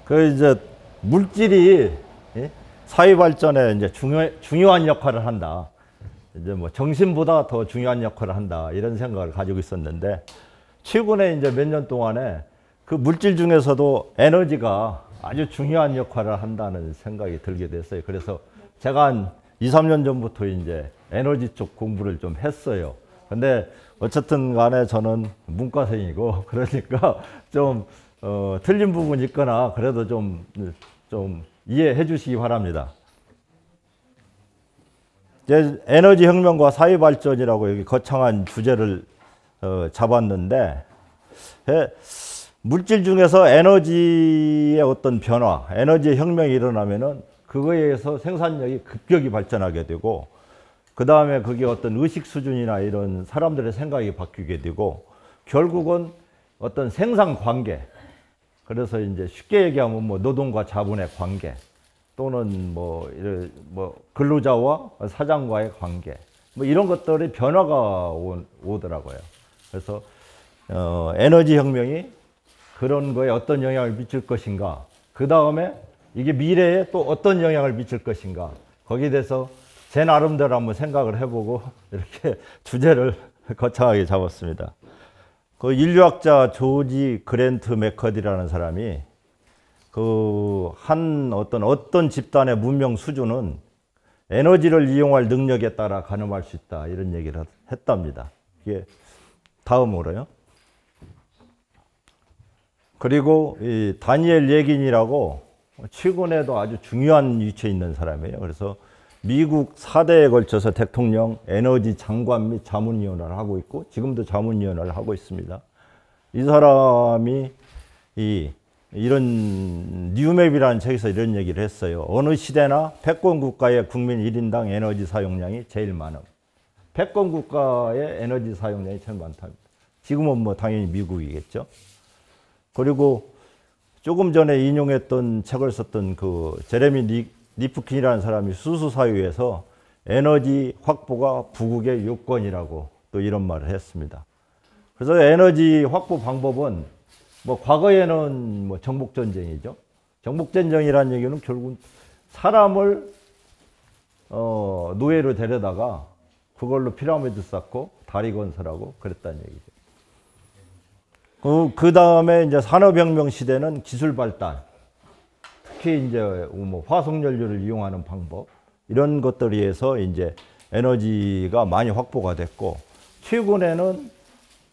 그 이제 물질이 사회 발전에 이제 중요한 역할을 한다. 이제 뭐 정신보다 더 중요한 역할을 한다. 이런 생각을 가지고 있었는데 최근에 이제 몇 년 동안에 그 물질 중에서도 에너지가 아주 중요한 역할을 한다는 생각이 들게 됐어요. 그래서 제가 한 2, 3년 전부터 이제 에너지 쪽 공부를 좀 했어요. 근데 어쨌든 간에 저는 문과생이고 그러니까 좀 틀린 부분이 있거나 그래도 좀 이해해 주시기 바랍니다. 이제 에너지 혁명과 사회 발전이라고 여기 거창한 주제를 잡았는데 물질 중에서 에너지의 어떤 변화, 에너지의 혁명이 일어나면은 그거에 의해서 생산력이 급격히 발전하게 되고 그 다음에 그게 어떤 의식 수준이나 이런 사람들의 생각이 바뀌게 되고 결국은 어떤 생산 관계, 그래서 이제 쉽게 얘기하면 뭐 노동과 자본의 관계 또는 뭐 근로자와 사장과의 관계 뭐 이런 것들이 변화가 오더라고요. 그래서 에너지 혁명이 그런 거에 어떤 영향을 미칠 것인가, 그 다음에 이게 미래에 또 어떤 영향을 미칠 것인가, 거기에 대해서 제 나름대로 한번 생각을 해보고 이렇게 주제를 거창하게 잡았습니다. 그 인류학자 조지 그랜트 맥커디라는 사람이 그 한 어떤 집단의 문명 수준은 에너지를 이용할 능력에 따라 가늠할 수 있다, 이런 얘기를 했답니다. 이게 다음으로요. 그리고 이 다니엘 예긴이라고 최근에도 아주 중요한 위치에 있는 사람이에요. 그래서 미국 4대에 걸쳐서 대통령 에너지 장관 및 자문위원회를 하고 있고 지금도 자문위원회를 하고 있습니다. 이 사람이 이런 뉴맵이라는 책에서 이런 얘기를 했어요. 어느 시대나 패권 국가의 국민 1인당 에너지 사용량이 제일 많음. 패권 국가의 에너지 사용량이 제일 많답니다. 지금은 뭐 당연히 미국이겠죠. 그리고 조금 전에 인용했던 책을 썼던 그 제레미 리프킨이라는 사람이 수수사유에서 에너지 확보가 부국의 요건이라고 또 이런 말을 했습니다. 그래서 에너지 확보 방법은 뭐 과거에는 뭐 정복전쟁이죠. 정복전쟁이라는 얘기는 결국 사람을 노예로 데려다가 그걸로 피라미드 쌓고 다리 건설하고 그랬다는 얘기죠. 그 다음에 이제 산업혁명 시대는 기술 발달, 특히 이제 뭐 화석연료를 이용하는 방법, 이런 것들에 의해서 이제 에너지가 많이 확보가 됐고, 최근에는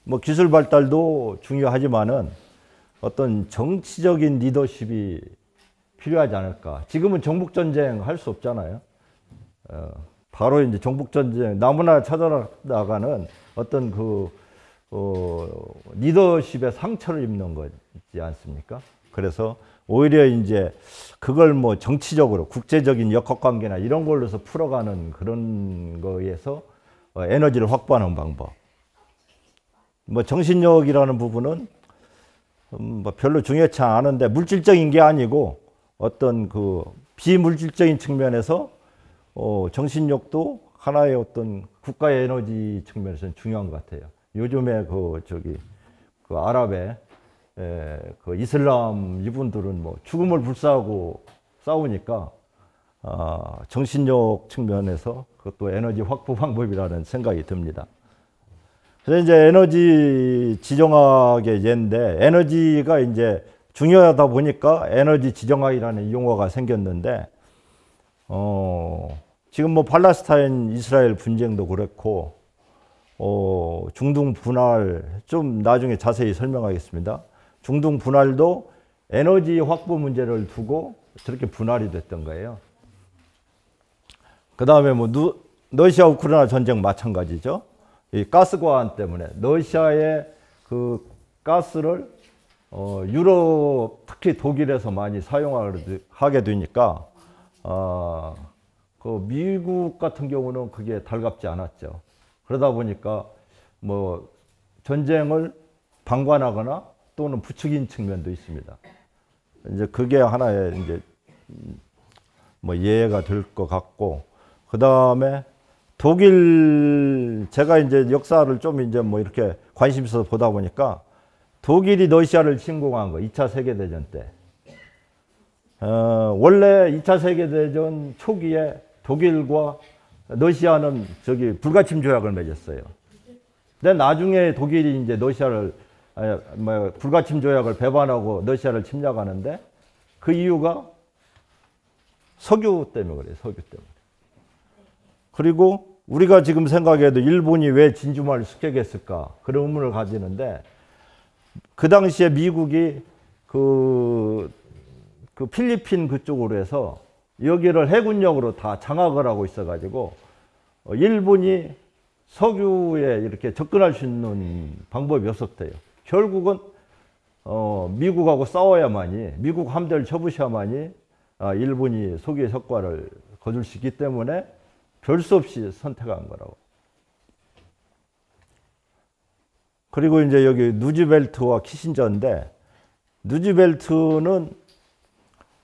뭐 기술 발달도 중요하지만은 어떤 정치적인 리더십이 필요하지 않을까. 지금은 정복전쟁 할 수 없잖아요. 바로 이제 정복전쟁, 나무나 찾아나가는 어떤 리더십의 상처를 입는 거지 않습니까? 그래서 오히려 이제 그걸 뭐 정치적으로 국제적인 역학관계나 이런 걸로서 풀어가는 그런 거에서 에너지를 확보하는 방법. 뭐 정신력이라는 부분은 뭐 별로 중요치 않은데 물질적인 게 아니고 어떤 그 비물질적인 측면에서 정신력도 하나의 어떤 국가의 에너지 측면에서는 중요한 것 같아요. 요즘에 그 아랍의 그 이슬람 이분들은 뭐 죽음을 불사하고 싸우니까 정신력 측면에서 그것도 에너지 확보 방법이라는 생각이 듭니다. 그래서 이제 에너지 지정학의 예인데, 에너지가 이제 중요하다 보니까 에너지 지정학이라는 용어가 생겼는데, 지금 뭐 팔레스타인 이스라엘 분쟁도 그렇고, 중동 분할, 좀 나중에 자세히 설명하겠습니다. 중동 분할도 에너지 확보 문제를 두고 저렇게 분할이 됐던 거예요. 그 다음에 뭐 러시아 우크라이나 전쟁 마찬가지죠. 이 가스관 때문에 러시아의 그 가스를 유럽, 특히 독일에서 많이 사용하게 되니까 그 미국 같은 경우는 그게 달갑지 않았죠. 그러다 보니까 뭐 전쟁을 방관하거나 또는 부추긴 측면도 있습니다. 이제 그게 하나의 이제 뭐 예가 될 것 같고, 그 다음에 독일, 제가 이제 역사를 좀 이제 뭐 이렇게 관심 있어서 보다 보니까 독일이 러시아를 침공한 거, 2차 세계대전 때. 원래 2차 세계대전 초기에 독일과 러시아는 저기 불가침 조약을 맺었어요. 근데 나중에 독일이 이제 러시아를 불가침 조약을 배반하고 러시아를 침략하는데 그 이유가 석유 때문에 그래요. 석유 때문에. 그리고 우리가 지금 생각해도 일본이 왜 진주만을 습격했을까 그런 의문을 가지는데 그 당시에 미국이 그 필리핀 그쪽으로 해서 여기를 해군력으로 다 장악을 하고 있어가지고 일본이 석유에 이렇게 접근할 수 있는 방법이 없었대요. 결국은 미국하고 싸워야만이 미국 함대를 쳐부셔야만이 일본이 석유의 성과를 거둘 수 있기 때문에 별 수 없이 선택한 거라고. 그리고 이제 여기 누즈벨트와 키신저인데 누즈벨트는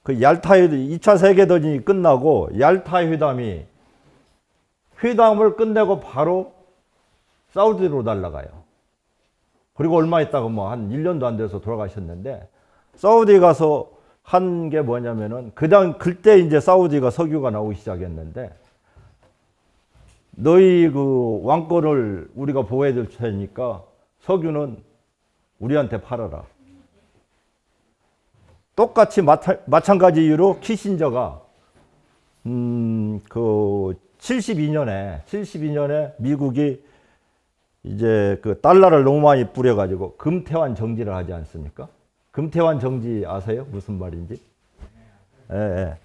그 얄타 2차 세계대전이 끝나고 얄타 회담을 끝내고 바로 사우디로 날아가요. 그리고 얼마 있다가 뭐 한 1년도 안 돼서 돌아가셨는데 사우디 가서 한 게 뭐냐면은 그때 이제 사우디가 석유가 나오기 시작했는데 너희 그 왕권을 우리가 보호해 줄 테니까 석유는 우리한테 팔아라. 똑같이 마찬가지 이유로 키신저가 그 72년에 미국이 이제 그 달러를 너무 많이 뿌려가지고 금태환 정지를 하지 않습니까? 금태환 정지 아세요? 무슨 말인지? 예, 예.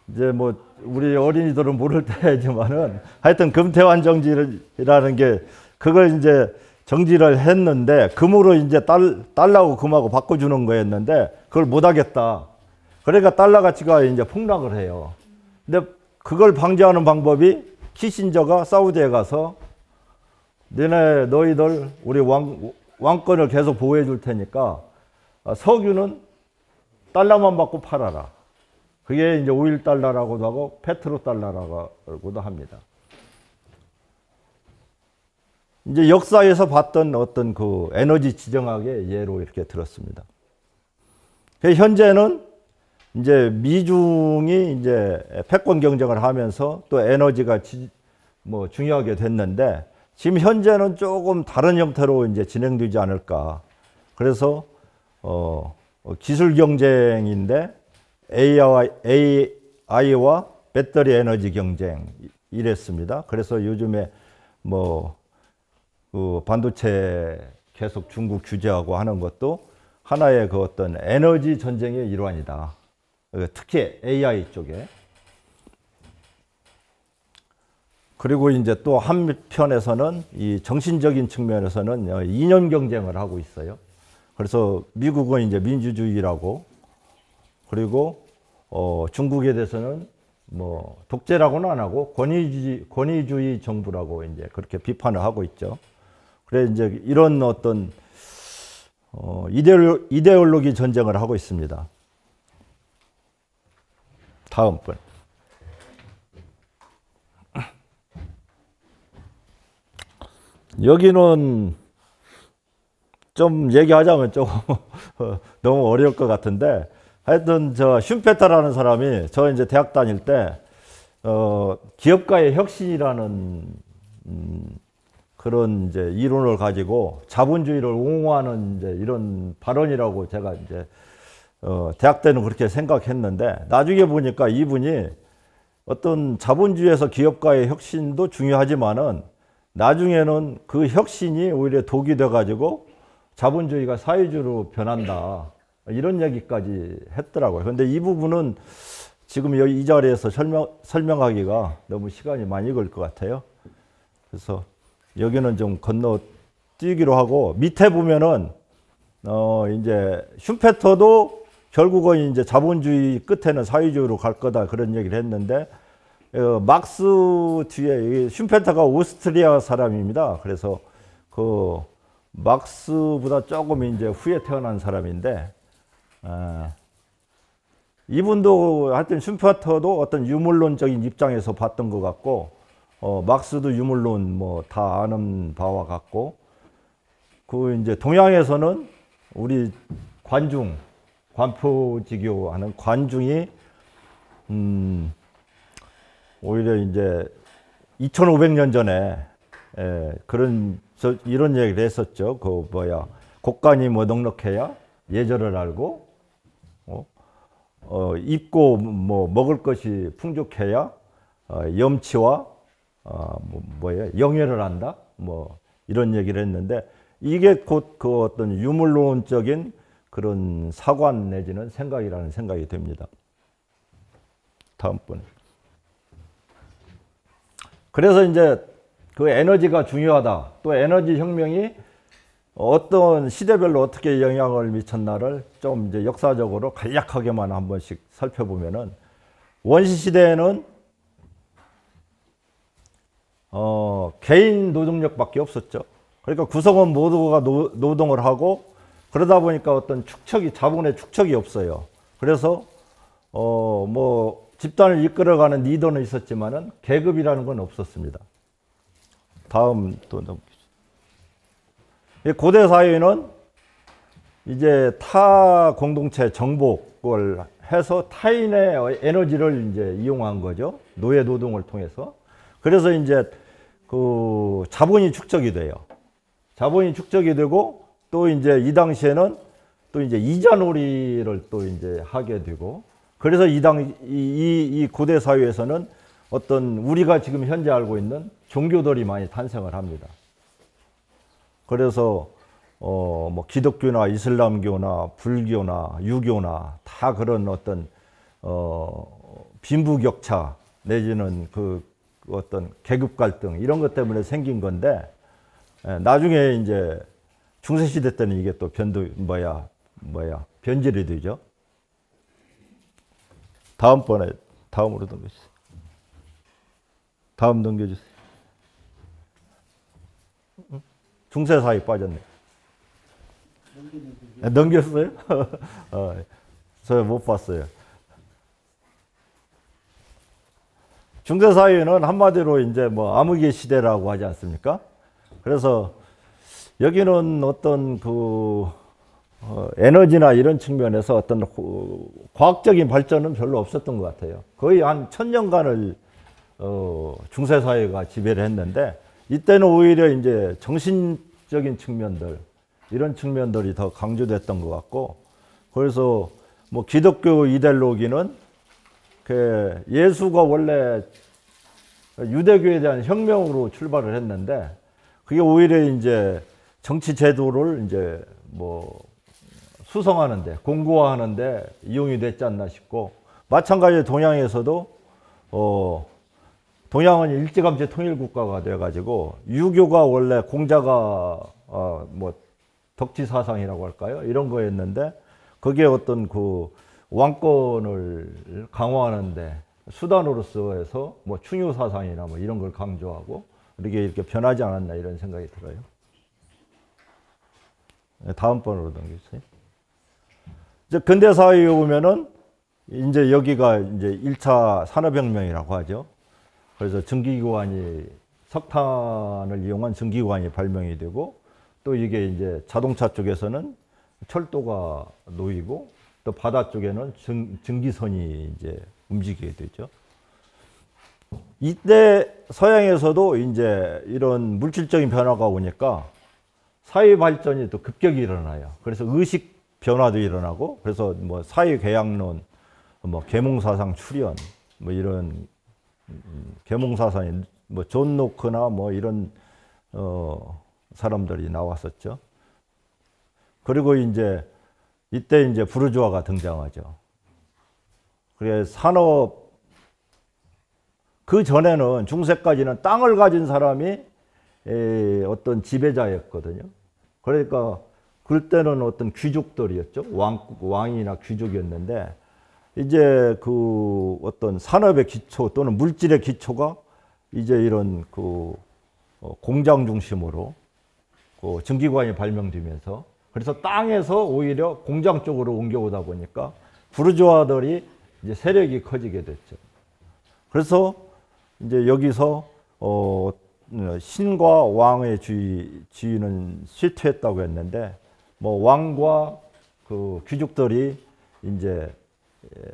이제 뭐 우리 어린이들은 모를 때지만은 하여튼 금태환 정지라는 게 그걸 이제 정지를 했는데 금으로 이제 달러하고 금하고 바꿔주는 거였는데 그걸 못 하겠다. 그러니까 달러 가치가 이제 폭락을 해요. 근데 그걸 방지하는 방법이 키신저가 사우디에 가서 너희들 우리 왕권을 계속 보호해 줄 테니까 석유는 달러만 받고 팔아라. 그게 이제 오일 달러라고도 하고 페트로 달러라고도 합니다. 이제 역사에서 봤던 어떤 그 에너지 지정학의 예로 이렇게 들었습니다. 현재는 이제 미중이 이제 패권 경쟁을 하면서 또 에너지가 뭐 중요하게 됐는데 지금 현재는 조금 다른 형태로 이제 진행되지 않을까. 그래서 기술 경쟁인데 AI와 배터리 에너지 경쟁 이랬습니다. 그래서 요즘에 뭐 그 반도체 계속 중국 규제하고 하는 것도 하나의 그 어떤 에너지 전쟁의 일환이다. 특히 AI 쪽에. 그리고 이제 또 한편에서는 이 정신적인 측면에서는 이념 경쟁을 하고 있어요. 그래서 미국은 이제 민주주의라고 그리고 중국에 대해서는 뭐 독재라고는 안 하고 권위주의 정부라고 이제 그렇게 비판을 하고 있죠. 그래 이제 이런 어떤 이데올로기 전쟁을 하고 있습니다. 다음 분. 여기는 좀 얘기하자면 조금 너무 어려울 것 같은데 하여튼 저 슌페터라는 사람이 저 이제 대학 다닐 때 기업가의 혁신이라는 그런 이제 이론을 가지고 자본주의를 옹호하는 이제 이런 발언이라고 제가 이제 대학 때는 그렇게 생각했는데 나중에 보니까 이분이 어떤 자본주의에서 기업가의 혁신도 중요하지만은 나중에는 그 혁신이 오히려 독이 돼 가지고 자본주의가 사회주의로 변한다 이런 얘기까지 했더라고요. 그런데 이 부분은 지금 여기 이 자리에서 설명하기가 너무 시간이 많이 걸릴 것 같아요. 그래서 여기는 좀 건너뛰기로 하고 밑에 보면은 이제 슌페터도 결국은 이제 자본주의 끝에는 사회주의로 갈 거다 그런 얘기를 했는데 막스 뒤에 슌페터가 오스트리아 사람입니다. 그래서 그 막스보다 조금 이제 후에 태어난 사람인데 이분도 하여튼 슌페터도 어떤 유물론적인 입장에서 봤던 것 같고 막스도 유물론 뭐 다 아는 바와 같고 그 이제 동양에서는 우리 관중 관포지교하는 관중이 오히려 이제 2500년 전에 이런 얘기를 했었죠. 그 뭐야, 곡간이 뭐 넉넉해야 예절을 알고, 입고 뭐 먹을 것이 풍족해야 염치와 뭐야, 영예를 안다. 뭐 이런 얘기를 했는데, 이게 곧 그 어떤 유물론적인 그런 사관 내지는 생각이라는 생각이 듭니다. 다음번. 그래서 이제 그 에너지가 중요하다. 또 에너지 혁명이 어떤 시대별로 어떻게 영향을 미쳤나를 좀 이제 역사적으로 간략하게만 한 번씩 살펴보면은, 원시 시대에는 개인 노동력밖에 없었죠. 그러니까 구성원 모두가 노동을 하고, 그러다 보니까 어떤 축척이, 자본의 축척이 없어요. 그래서 뭐 집단을 이끌어가는 리더는 있었지만은 계급이라는 건 없었습니다. 다음 또 넘기죠. 고대 사회는 이제 타 공동체 정복을 해서 타인의 에너지를 이제 이용한 거죠. 노예 노동을 통해서. 그래서 이제 그 자본이 축적이 돼요. 자본이 축적이 되고, 또 이제 이 당시에는 또 이제 이자놀이를 또 이제 하게 되고, 그래서 이 고대 사회에서는 어떤 우리가 지금 현재 알고 있는 종교들이 많이 탄생을 합니다. 그래서 뭐 기독교나 이슬람교나 불교나 유교나 다 그런 어떤 빈부격차 내지는 그 어떤 계급 갈등 이런 것 때문에 생긴 건데, 나중에 이제 중세 시대 때는 이게 또 변질이 되죠. 다음으로 넘겨주세요. 다음 넘겨주세요. 중세 사회 빠졌네. 넘겼어요? 저 못 봤어요. 중세 사회는 한마디로 이제 뭐 암흑의 시대라고 하지 않습니까? 그래서 여기는 어떤 그 에너지나 이런 측면에서 어떤 과학적인 발전은 별로 없었던 것 같아요. 거의 한 1000년간을 중세 사회가 지배를 했는데, 이때는 오히려 이제 정신적인 측면들, 이런 측면들이 더 강조됐던 것 같고, 그래서 뭐 기독교 이데올로기는 그 예수가 원래 유대교에 대한 혁명으로 출발을 했는데, 그게 오히려 이제 정치 제도를 이제 뭐 수성하는데, 공고화하는데 이용이 됐지 않나 싶고, 마찬가지로 동양에서도 동양은 일제감시 통일국가가 돼가지고, 유교가 원래 공자가 뭐 덕지 사상이라고 할까요? 이런 거였는데, 그게 어떤 그 왕권을 강화하는데 수단으로서 해서 뭐 충유 사상이나 뭐 이런 걸 강조하고, 이렇게 변하지 않았나 이런 생각이 들어요. 다음 번으로 넘겨주세요. 이제 근대 사회에 오면은 이제 여기가 이제 1차 산업혁명이라고 하죠. 그래서 전기기관이, 석탄을 이용한 전기기관이 발명이 되고, 또 이게 이제 자동차 쪽에서는 철도가 놓이고, 또 바다 쪽에는 전기선이 이제 움직이게 되죠. 이때 서양에서도 이제 이런 물질적인 변화가 오니까 사회 발전이 또 급격히 일어나요. 그래서 의식 변화도 일어나고, 그래서 뭐 사회 계약론, 뭐 계몽사상 출현, 뭐 이런 계몽사상이 뭐 존 노크나 뭐 이런 사람들이 나왔었죠. 그리고 이제 이때 이제 부르주아가 등장하죠. 그래서 산업, 그 전에는 중세까지는 땅을 가진 사람이 어떤 지배자였거든요. 그러니까 그때는 어떤 귀족들이었죠. 왕이나 귀족이었는데, 이제 그 어떤 산업의 기초 또는 물질의 기초가 이제 이런 그 공장 중심으로 그 전기관이 발명되면서, 그래서 땅에서 오히려 공장 쪽으로 옮겨오다 보니까 부르주아들이 이제 세력이 커지게 됐죠. 그래서 이제 여기서 신과 왕의 지위는 쇠퇴했다고 했는데, 뭐 왕과 그 귀족들이 이제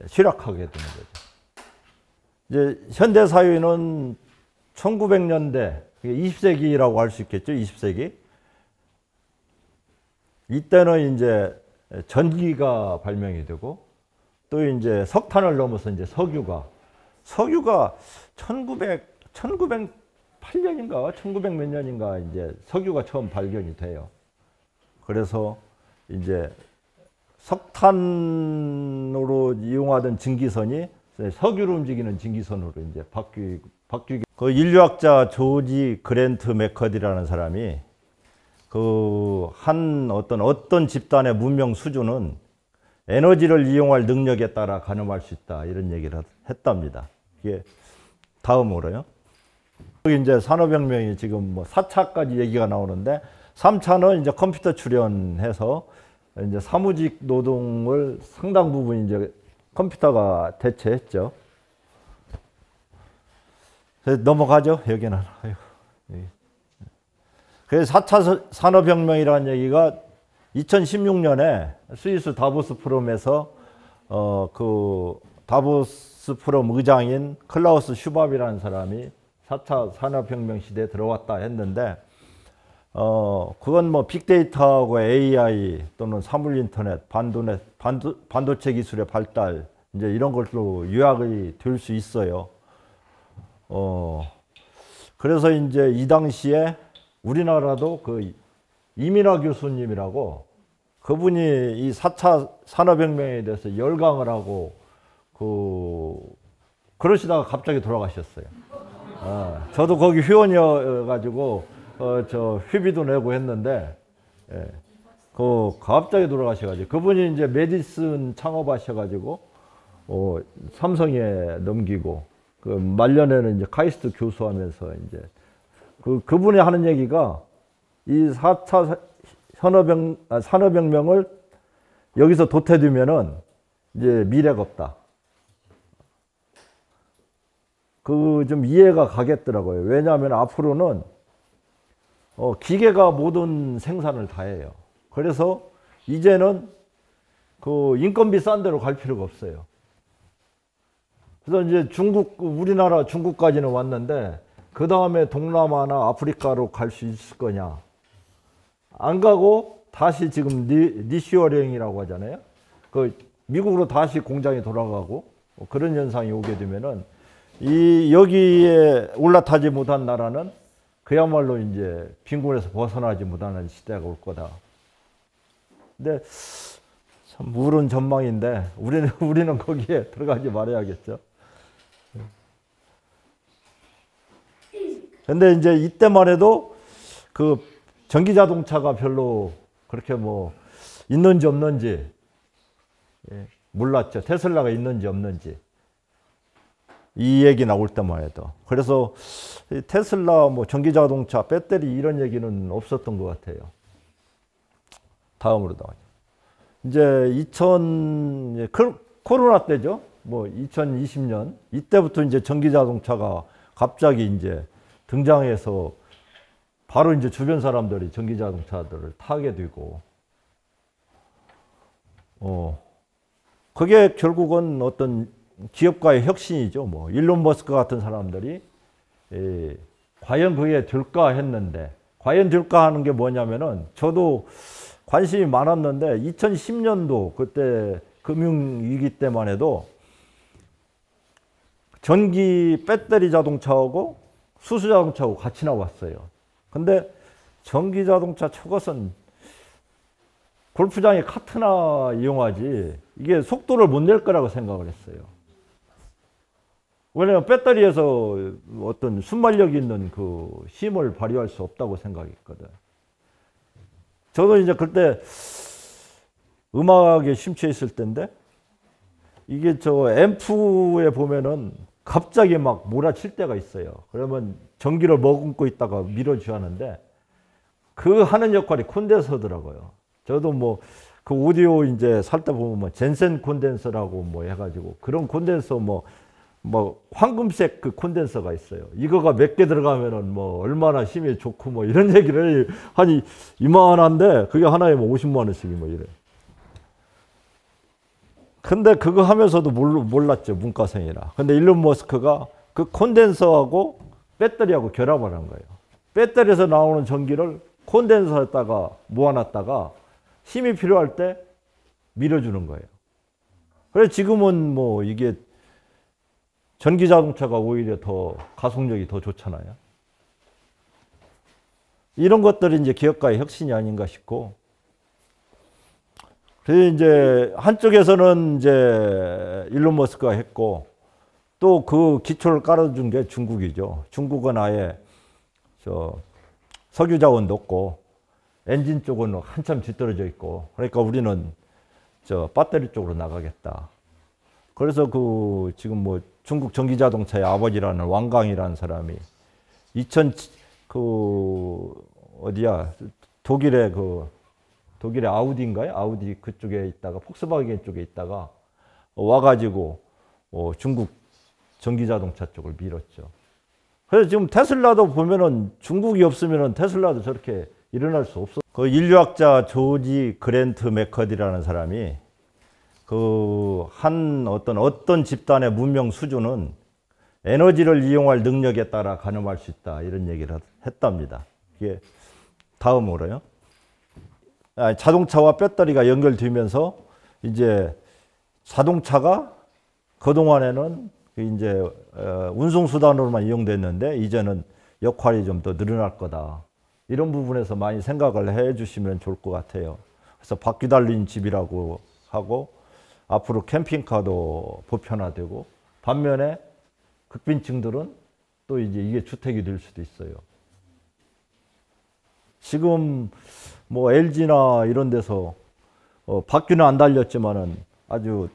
실학하게 되는 거죠. 이제 현대 사회는 1900년대, 20세기라고 할 수 있겠죠. 20세기. 이때는 이제 전기가 발명이 되고 또 이제 석탄을 넘어서 이제 석유가 1908년인가 1900 몇 년인가 이제 석유가 처음 발견이 돼요. 그래서 이제 석탄으로 이용하던 증기선이 석유로 움직이는 증기선으로 이제 바뀌게. 그 인류학자 조지 그랜트 맥커디라는 사람이 그 한 어떤 집단의 문명 수준은 에너지를 이용할 능력에 따라 가늠할 수 있다 이런 얘기를 했답니다. 이게 다음으로요. 여기 이제 산업혁명이 지금 뭐 4차까지 얘기가 나오는데 3차는 이제 컴퓨터 출현해서 이제 사무직 노동을 상당 부분 이제 컴퓨터가 대체했죠. 넘어가죠. 여기는. 그래서 4차 산업혁명이라는 얘기가 2016년에 스위스 다보스 포럼에서 그 다보스 포럼 의장인 클라우스 슈밥이라는 사람이 4차 산업혁명 시대에 들어왔다 했는데 그건 뭐 빅데이터하고 AI 또는 사물인터넷, 반도체 기술의 발달 이제 이런 걸로 요약이 될 수 있어요. 그래서 이제 이 당시에 우리나라도 그 이민하 교수님이라고 그분이 이 4차 산업혁명에 대해서 열강을 하고 그러시다가 갑자기 돌아가셨어요. 저도 거기 회원이어가지고 저 회비도 내고 했는데 갑자기 돌아가셔가지고 그분이 이제 메디슨 창업하셔가지고 삼성에 넘기고 그 말년에는 이제 카이스트 교수하면서 이제 그분이 하는 얘기가 이 4차 산업혁명을 여기서 도태되면은 이제 미래가 없다. 좀 이해가 가겠더라고요. 왜냐하면 앞으로는 기계가 모든 생산을 다 해요. 그래서 이제는 그 인건비 싼 데로 갈 필요가 없어요. 그래서 이제 우리나라 중국까지는 왔는데 그 다음에 동남아나 아프리카로 갈 수 있을 거냐? 안 가고 다시 지금 리쇼어링이라고 하잖아요. 그 미국으로 다시 공장이 돌아가고 그런 현상이 오게 되면은 여기에 올라타지 못한 나라는 그야말로 이제 빈곤에서 벗어나지 못하는 시대가 올 거다. 근데 참 우울한 전망인데 우리는 거기에 들어가지 말아야겠죠. 근데 이제 이때만 해도 그 전기 자동차가 별로 그렇게 뭐 있는지 없는지 몰랐죠. 테슬라가 있는지 없는지. 이 얘기 나올 때만 해도. 그래서 테슬라 뭐 전기 자동차, 배터리 이런 얘기는 없었던 것 같아요. 다음으로 나가죠. 이제 코로나 때죠. 뭐 2020년 이때부터 이제 전기 자동차가 갑자기 이제 등장해서 바로 이제 주변 사람들이 전기 자동차들을 타게 되고, 그게 결국은 어떤 기업가의 혁신이죠. 뭐 일론 머스크 같은 사람들이 과연 그게 될까 했는데, 과연 될까 하는 게 뭐냐면은 저도 관심이 많았는데 2010년도 그때 금융위기 때만 해도 전기 배터리 자동차하고 수소 자동차하고 같이 나왔어요. 근데 전기 자동차 저것은 골프장에 카트나 이용하지 이게 속도를 못 낼 거라고 생각을 했어요. 왜냐하면 배터리에서 어떤 순발력이 있는 그 힘을 발휘할 수 없다고 생각했거든. 저도 이제 그때 음악에 심취해 있을 때인데 이게 저 앰프에 보면은 갑자기 막 몰아칠 때가 있어요. 그러면 전기를 머금고 있다가 밀어줘야 하는데 그 하는 역할이 콘덴서더라고요. 저도 뭐 그 오디오 이제 살 때 보면 뭐 젠센 콘덴서라고 뭐 해가지고 그런 콘덴서 뭐 황금색 그 콘덴서가 있어요. 이거가 몇 개 들어가면은 뭐 얼마나 힘이 좋고 뭐 이런 얘기를 하니 이만한데 그게 하나에 뭐 50만 원씩이 뭐 이래. 근데 그거 하면서도 몰랐죠, 문과생이라. 근데 일론 머스크가 그 콘덴서하고 배터리하고 결합을 한 거예요. 배터리에서 나오는 전기를 콘덴서에다가 모아놨다가 힘이 필요할 때 밀어주는 거예요. 그래서 지금은 뭐 이게 전기 자동차가 오히려 더 가속력이 더 좋잖아요. 이런 것들이 이제 기업가의 혁신이 아닌가 싶고, 그래서 이제 한쪽에서는 이제 일론 머스크가 했고, 또 그 기초를 깔아준 게 중국이죠. 중국은 아예 석유 자원도 없고, 엔진 쪽은 한참 뒤떨어져 있고, 그러니까 우리는 배터리 쪽으로 나가겠다. 그래서 지금 뭐 중국 전기 자동차의 아버지라는 왕강이라는 사람이 독일의 아우디인가요? 아우디 그쪽에 있다가 폭스바겐 쪽에 있다가 와가지고 중국 전기 자동차 쪽을 밀었죠. 그래서 지금 테슬라도 보면은 중국이 없으면은 테슬라도 저렇게 일어날 수 없어. 그 인류학자 조지 그랜트 맥커디라는 사람이 어떤 집단의 문명 수준은 에너지를 이용할 능력에 따라 가늠할 수 있다, 이런 얘기를 했답니다. 이게 다음으로요. 자동차와 배터리가 연결되면서 이제 자동차가 그동안에는 이제 운송수단으로만 이용됐는데 이제는 역할이 좀 더 늘어날 거다. 이런 부분에서 많이 생각을 해 주시면 좋을 것 같아요. 그래서 바퀴 달린 집이라고 하고, 앞으로 캠핑카도 보편화되고, 반면에 극빈층들은 또 이제 이게 주택이 될 수도 있어요. 지금 뭐 LG나 이런 데서 바퀴는 안 달렸지만은 아주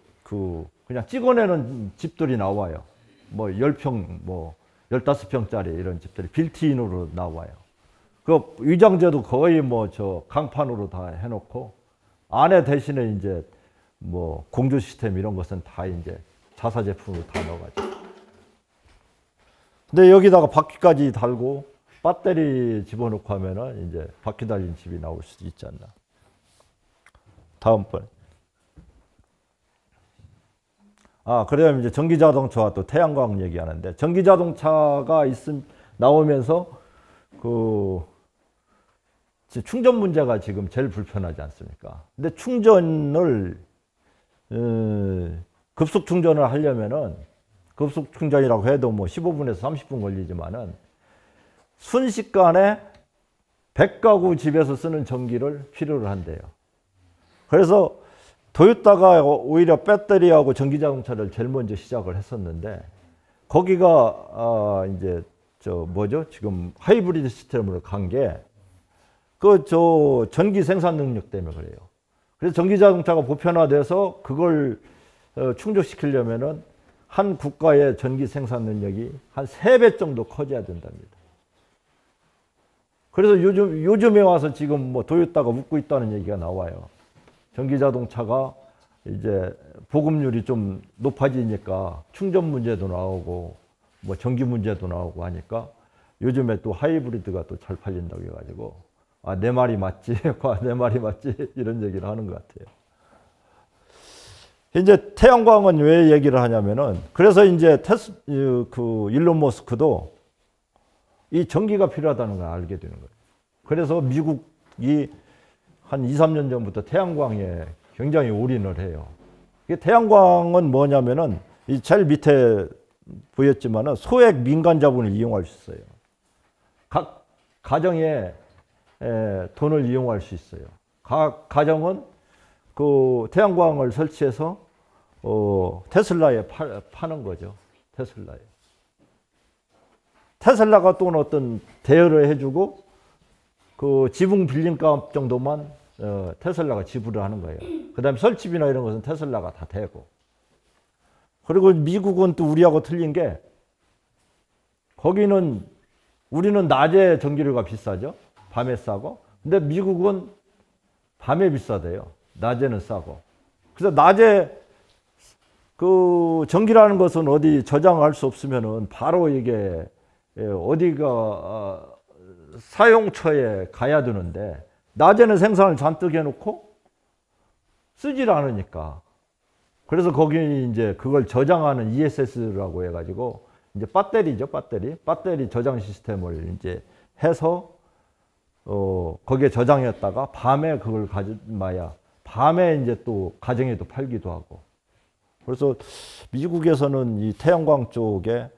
그냥 찍어내는 집들이 나와요. 뭐 10평, 뭐 15평짜리 이런 집들이 빌트인으로 나와요. 그 위장재도 거의 뭐 강판으로 다 해놓고, 안에 대신에 이제 뭐 공조 시스템 이런 것은 다 이제 자사 제품으로 다 넣어가지고. 근데 여기다가 바퀴까지 달고 배터리 집어넣고 하면은 이제 바퀴 달린 집이 나올 수도 있지 않나. 다음번. 그래야 이제 전기 자동차와 또 태양광 얘기하는데, 전기 자동차가 나오면서 충전 문제가 지금 제일 불편하지 않습니까? 근데 충전을 급속 충전을 하려면은, 급속 충전이라고 해도 뭐 15분에서 30분 걸리지만은 순식간에 100가구 집에서 쓰는 전기를 필요로 한대요. 그래서 토요타가 오히려 배터리하고 전기 자동차를 제일 먼저 시작을 했었는데, 거기가 이제 지금 하이브리드 시스템으로 간 게 전기 생산 능력 때문에 그래요. 그래서 전기 자동차가 보편화돼서 그걸 충족시키려면은 한 국가의 전기 생산 능력이 한 3배 정도 커져야 된답니다. 그래서 요즘에 와서 지금 뭐 토요타가 웃고 있다는 얘기가 나와요. 전기 자동차가 이제 보급률이 좀 높아지니까 충전 문제도 나오고 뭐 전기 문제도 나오고 하니까 요즘에 또 하이브리드가 또 잘 팔린다고 해가지고, 내 말이 맞지, 내 말이 맞지, 이런 얘기를 하는 것 같아요. 이제 태양광은 왜 얘기를 하냐면은, 그래서 이제 일론 머스크도 이 전기가 필요하다는 걸 알게 되는 거예요. 그래서 미국이 한 2, 3년 전부터 태양광에 굉장히 올인을 해요. 태양광은 뭐냐면은, 이 제일 밑에 보였지만은 소액 민간 자본을 이용할 수 있어요. 각 가정에 돈을 이용할 수 있어요. 각 가정은 그 태양광을 설치해서 테슬라에 파는 거죠. 테슬라가 또 어떤 대여를 해주고 그 지붕 빌림값 정도만 테슬라가 지불을 하는 거예요. 그 다음에 설치비나 이런 것은 테슬라가 다 대고. 그리고 미국은 또 우리하고 틀린 게, 우리는 낮에 전기료가 비싸죠. 밤에 싸고. 근데 미국은 밤에 비싸대요. 낮에는 싸고. 그래서 낮에 전기라는 것은 어디 저장할 수 없으면은 바로 이게 어디가 사용처에 가야 되는데, 낮에는 생산을 잔뜩 해놓고 쓰질 않으니까 그래서 거기 이제 그걸 저장하는 ESS라고 해가지고 이제 배터리죠, 배터리 저장 시스템을 이제 해서 거기에 저장했다가 밤에 그걸 가져마야 밤에 이제 또 가정에도 팔기도 하고. 그래서 미국에서는 이 태양광 쪽에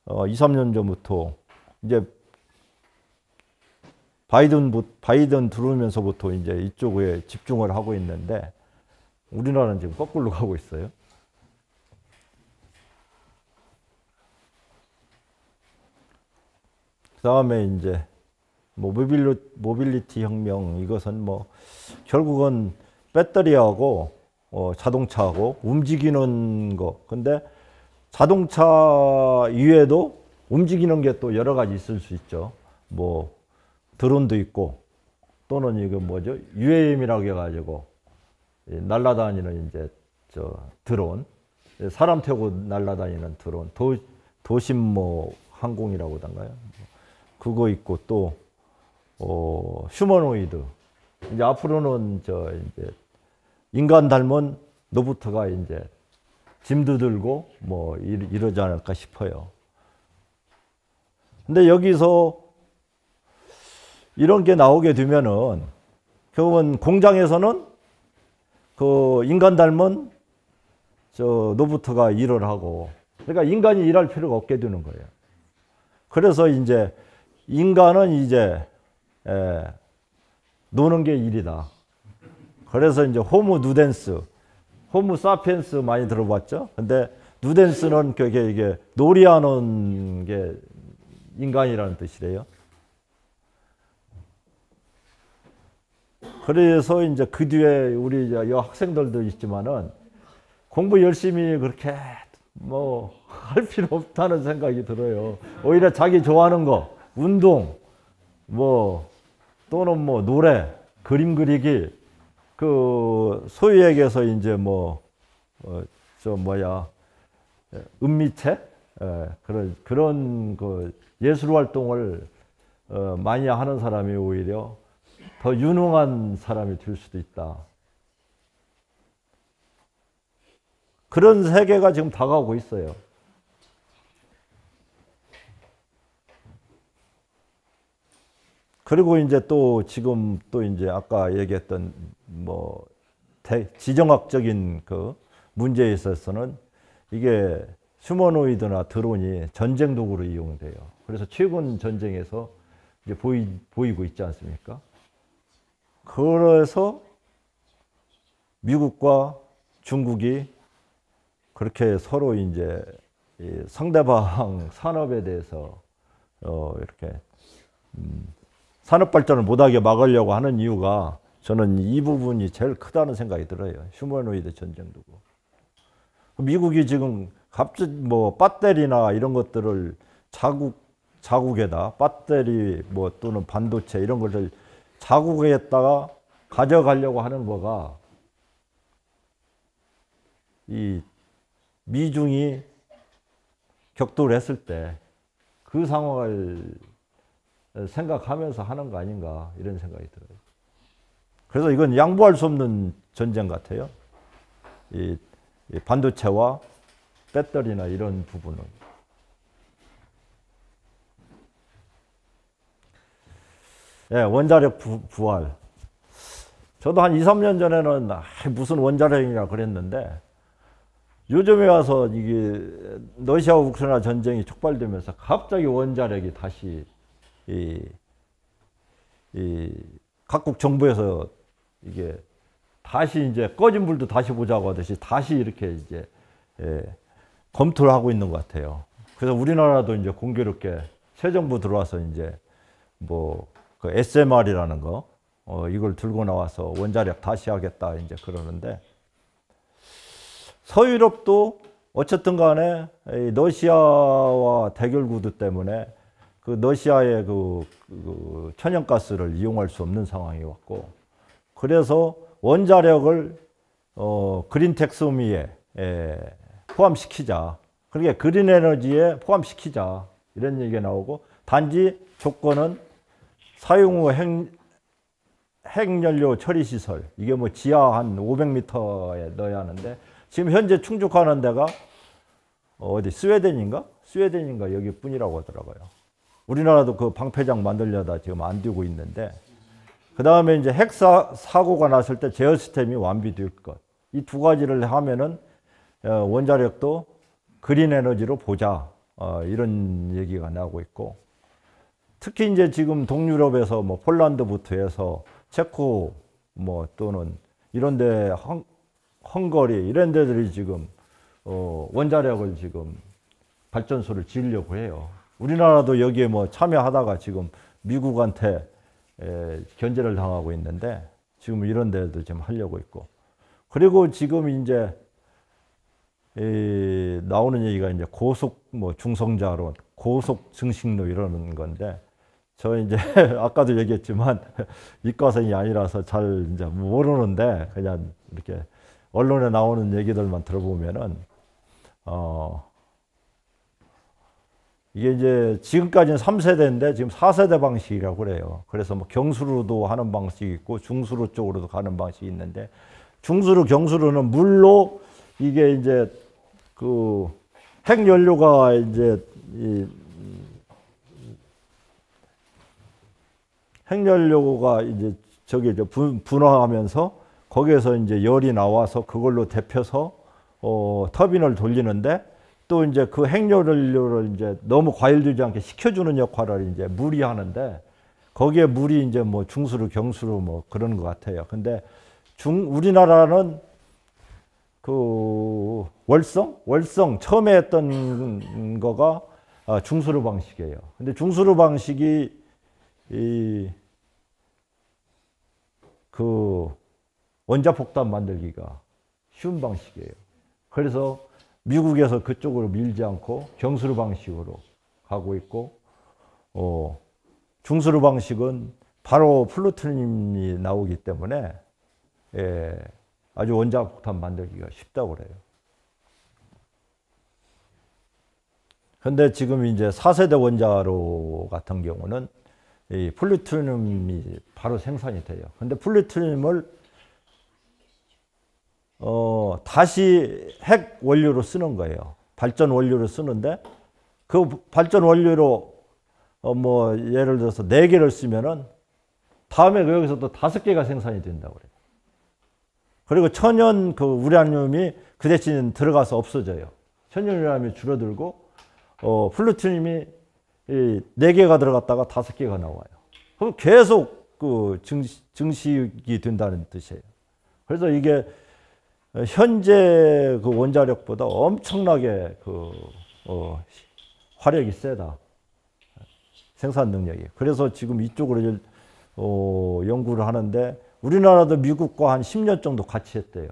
2, 3년 전부터 이제 바이든 들어오면서부터 이제 이쪽에 집중을 하고 있는데 우리나라는 지금 거꾸로 가고 있어요. 그 다음에 이제 뭐 모빌리티 혁명, 이것은 뭐 결국은 배터리하고 자동차하고 움직이는 거. 근데 자동차 이외에도 움직이는 게 또 여러 가지 있을 수 있죠. 뭐 드론도 있고, 또는 이거 뭐죠? UAM이라고 해가지고 날아다니는 이제 저 드론, 사람 태우고 날아다니는 드론, 도심 뭐 항공이라고 하던가요? 그거 있고, 또 휴머노이드. 이제 앞으로는 저 이제 인간 닮은 로봇가 이제 짐도 들고 뭐 이러지 않을까 싶어요. 근데 여기서 이런 게 나오게 되면은 결국은 공장에서는 그 인간 닮은 저 로봇가 일을 하고, 그러니까 인간이 일할 필요가 없게 되는 거예요. 그래서 이제 인간은 이제 노는 게 일이다. 그래서 이제 호모 누덴스, 호모 사피엔스 많이 들어봤죠? 근데 누덴스는 그게 이게 놀이하는 게 인간이라는 뜻이래요. 그래서 이제 그 뒤에 우리 학생들도 있지만은 공부 열심히 그렇게 뭐 할 필요 없다는 생각이 들어요. 오히려 자기 좋아하는 거, 운동, 뭐 또는 뭐 노래, 그림 그리기, 그 소위 얘기해서 이제 뭐 음미책, 그런 그 예술 활동을 많이 하는 사람이 오히려 더 유능한 사람이 될 수도 있다. 그런 세계가 지금 다가오고 있어요. 그리고 이제 또 지금 또 이제 아까 얘기했던 뭐 지정학적인 그 문제에 있어서는 이게 휴머노이드나 드론이 전쟁 도구로 이용돼요. 그래서 최근 전쟁에서 이제 보이고 있지 않습니까? 그래서 미국과 중국이 그렇게 서로 이제 상대방 산업에 대해서 이렇게 산업 발전을 못하게 막으려고 하는 이유가, 저는 이 부분이 제일 크다는 생각이 들어요. 휴머노이드 전쟁 도구. 미국이 지금 갑자기 뭐 배터리나 이런 것들을 자국에다 배터리 뭐 또는 반도체 이런 것을 자국에다가 가져가려고 하는 거가, 이 미중이 격돌을 했을 때 그 상황을 생각하면서 하는 거 아닌가, 이런 생각이 들어요. 그래서 이건 양보할 수 없는 전쟁 같아요. 이 반도체와 배터리나 이런 부분은. 예, 원자력 부활. 저도 한 2, 3년 전에는 무슨 원자력이냐 그랬는데, 요즘에 와서 이게 러시아 우크라이나 전쟁이 촉발되면서 갑자기 원자력이 다시 각국 정부에서 이게 다시 이제 꺼진 불도 다시 보자고 하듯이 다시 이렇게 이제 검토를 하고 있는 것 같아요. 그래서 우리나라도 이제 공교롭게 새 정부 들어와서 이제 뭐 그 SMR이라는 거 이걸 들고 나와서 원자력 다시 하겠다 이제 그러는데, 서유럽도 어쨌든 간에 러시아와 대결 구도 때문에 그 러시아의 그 천연가스를 이용할 수 없는 상황이 왔고, 그래서 원자력을 그린 텍소미에 포함시키자. 그러니까 그린 에너지에 포함시키자. 이런 얘기가 나오고, 단지 조건은 사용 후 핵연료 처리 시설, 이게 뭐 지하 한 500m에 넣어야 하는데 지금 현재 충족하는 데가 어디 스웨덴인가 여기 뿐이라고 하더라고요. 우리나라도 그 방패장 만들려다 지금 안 되고 있는데, 그 다음에 이제 핵 사고가 났을 때 제어 시스템이 완비될 것. 이 두 가지를 하면은 원자력도 그린 에너지로 보자. 이런 얘기가 나오고 있고, 특히 이제 지금 동유럽에서 뭐 폴란드부터 해서 체코 뭐 또는 이런데 헝가리 이런 데들이 지금 원자력을 지금 발전소를 지으려고 해요. 우리나라도 여기에 뭐 참여하다가 지금 미국한테 견제를 당하고 있는데, 지금 이런 데도 지금 하려고 있고, 그리고 지금 이제 나오는 얘기가 이제 고속 뭐 중성자로 고속 증식로 이러는 건데, 저 이제 아까도 얘기했지만 이과생이 아니라서 잘 이제 모르는데, 그냥 이렇게 언론에 나오는 얘기들만 들어보면은 이게 이제 지금까지는 3세대인데 지금 4세대 방식이라고 그래요. 그래서 뭐 경수로도 하는 방식이 있고 중수로 쪽으로도 가는 방식이 있는데, 중수로 경수로는 물로 이게 이제 그 핵연료가 이제 핵연료가 이제 저기 분화하면서 거기에서 이제 열이 나와서 그걸로 데펴서 터빈을 돌리는데, 또 이제 그 핵연료를 이제 너무 과열되지 않게 식혀주는 역할을 이제 물이 하는데, 거기에 물이 이제 뭐 중수로 경수로 뭐 그런 것 같아요. 근데 우리나라는 그 월성 처음에 했던 거가 중수로 방식이에요. 근데 중수로 방식이 그 원자폭탄 만들기가 쉬운 방식이에요. 그래서 미국에서 그쪽으로 밀지 않고 경수로 방식으로 가고 있고, 중수로 방식은 바로 플루토늄이 나오기 때문에 아주 원자폭탄 만들기가 쉽다고 그래요. 근데 지금 이제 4세대 원자로 같은 경우는 이 플루토늄이 바로 생산이 돼요. 근데 플루토늄을 다시 핵 원료로 쓰는 거예요. 발전 원료로 쓰는데, 그 발전 원료로 뭐 예를 들어서 4개를 쓰면은 다음에 여기서 또 5개가 생산이 된다고 그래요. 그리고 천연 그 우라늄이 그 대신 들어가서 없어져요. 천연 우라늄이 줄어들고 플루토늄이 4개가 들어갔다가 5개가 나와요. 그럼 계속 그 증식이 된다는 뜻이에요. 그래서 이게 현재 그 원자력보다 엄청나게 그 화력이 세다. 생산 능력이. 그래서 지금 이쪽으로 연구를 하는데, 우리나라도 미국과 한 10년 정도 같이 했대요.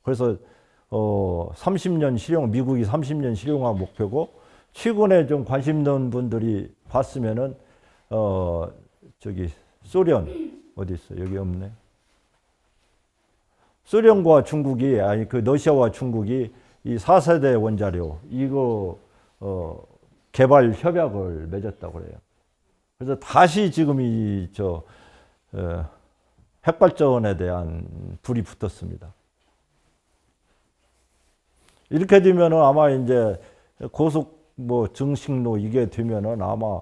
그래서 30년 실용, 미국이 30년 실용화 목표고, 최근에 좀 관심 있는 분들이 봤으면은 저기 소련 어디 있어? 여기 없네. 소련과 중국이, 아니 그 러시아와 중국이 이 4세대 원자료 이거 개발 협약을 맺었다고 그래요. 그래서 다시 지금 이 핵발전에 대한 불이 붙었습니다. 이렇게 되면은 아마 이제 고속 뭐 증식로 이게 되면은 아마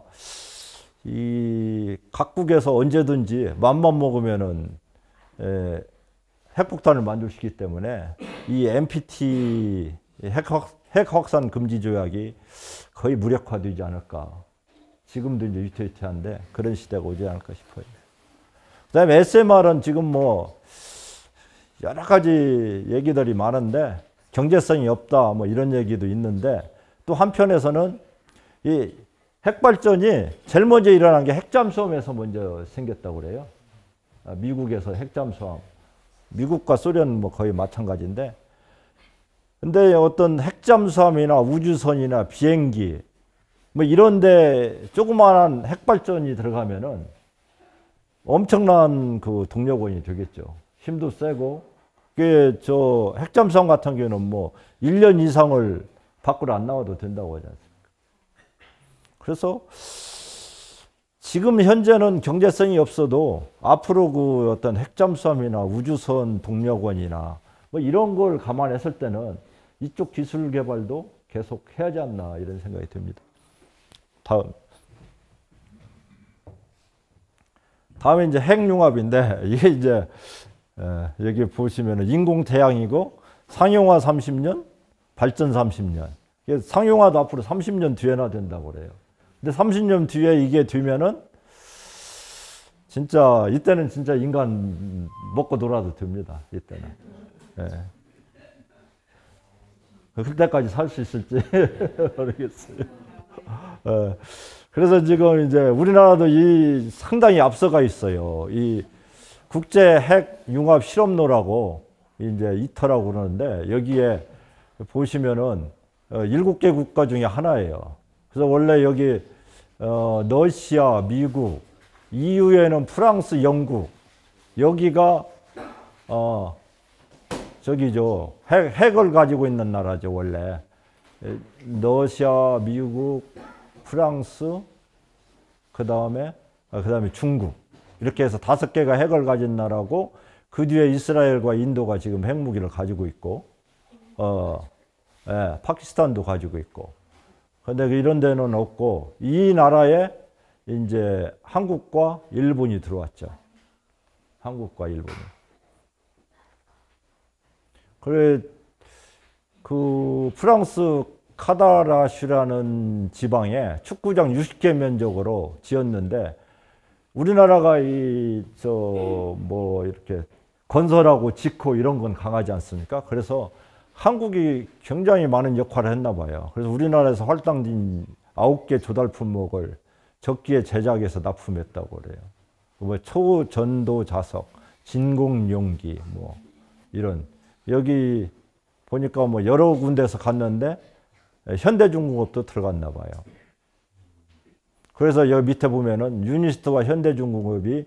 이 각국에서 언제든지 맘만 먹으면은 핵폭탄을 만들 수 있기 때문에 이 NPT 핵 확산 금지 조약이 거의 무력화되지 않을까. 지금도 이제 위태위태한데 그런 시대가 오지 않을까 싶어요. 그다음에 SMR은 지금 뭐 여러 가지 얘기들이 많은데 경제성이 없다 뭐 이런 얘기도 있는데, 또 한편에서는 이 핵발전이 제일 먼저 일어난 게 핵잠수함에서 먼저 생겼다고 그래요. 미국에서 핵잠수함. 미국과 소련 뭐 거의 마찬가지인데, 근데 어떤 핵잠수함이나 우주선이나 비행기 뭐 이런데 조그마한 핵발전이 들어가면은 엄청난 그 동력원이 되겠죠. 힘도 세고, 그게 저 핵잠수함 같은 경우는 뭐 1년 이상을 밖으로 안 나와도 된다고 하지 않습니까? 그래서 지금 현재는 경제성이 없어도 앞으로 그 어떤 핵잠수함이나 우주선 동력원이나 뭐 이런 걸 감안했을 때는 이쪽 기술 개발도 계속 해야지 않나 이런 생각이 듭니다. 다음에 이제 핵융합인데 이게 이제 여기 보시면은 인공태양이고 상용화 30년, 발전 30년. 상용화도 앞으로 30년 뒤에나 된다고 그래요. 근데 30년 뒤에 이게 되면은 진짜 이때는 진짜 인간 먹고 놀아도 됩니다. 이때는. 예. 그때까지 살 수 있을지 모르겠어요. 그래서 지금 이제 우리나라도 이 상당히 앞서가 있어요. 이 국제 핵 융합 실험로라고 이제 이터라고 그러는데 여기에 보시면은 7개 국가 중에 하나예요. 그래서 원래 여기 러시아, 미국, EU에는 프랑스, 영국 여기가 저기죠. 핵을 가지고 있는 나라죠, 원래. 러시아, 미국, 프랑스, 그다음에 중국. 이렇게 해서 5개가 핵을 가진 나라고 그 뒤에 이스라엘과 인도가 지금 핵무기를 가지고 있고 파키스탄도 가지고 있고. 근데 이런 데는 없고 이 나라에 이제 한국과 일본이 들어왔죠. 한국과 일본이. 그래 그 프랑스 카다라슈라는 지방에 축구장 60개 면적으로 지었는데 우리나라가 이렇게 건설하고 짓고 이런 건 강하지 않습니까? 그래서 한국이 굉장히 많은 역할을 했나 봐요. 그래서 우리나라에서 할당된 9개 조달 품목을 적기에 제작해서 납품했다고 그래요. 뭐 초전도 자석, 진공용기 뭐 이런 여기 보니까 뭐 여러 군데서 갔는데 현대중공업도 들어갔나 봐요. 그래서 여기 밑에 보면은 유니스트와 현대중공업이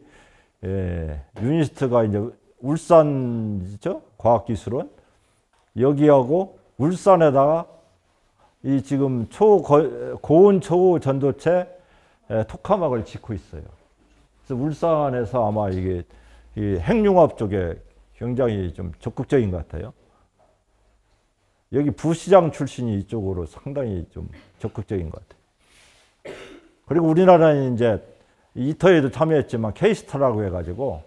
유니스트가 이제 울산이죠? 과학기술원 여기하고 울산에다가 이 지금 고온 초전도체 토카막을 짓고 있어요. 그래서 울산에서 아마 이게 이 핵융합 쪽에 굉장히 좀 적극적인 것 같아요. 여기 부시장 출신이 이쪽으로 상당히 좀 적극적인 것 같아요. 그리고 우리나라는 이제 이터에도 참여했지만 케이스타라고 해가지고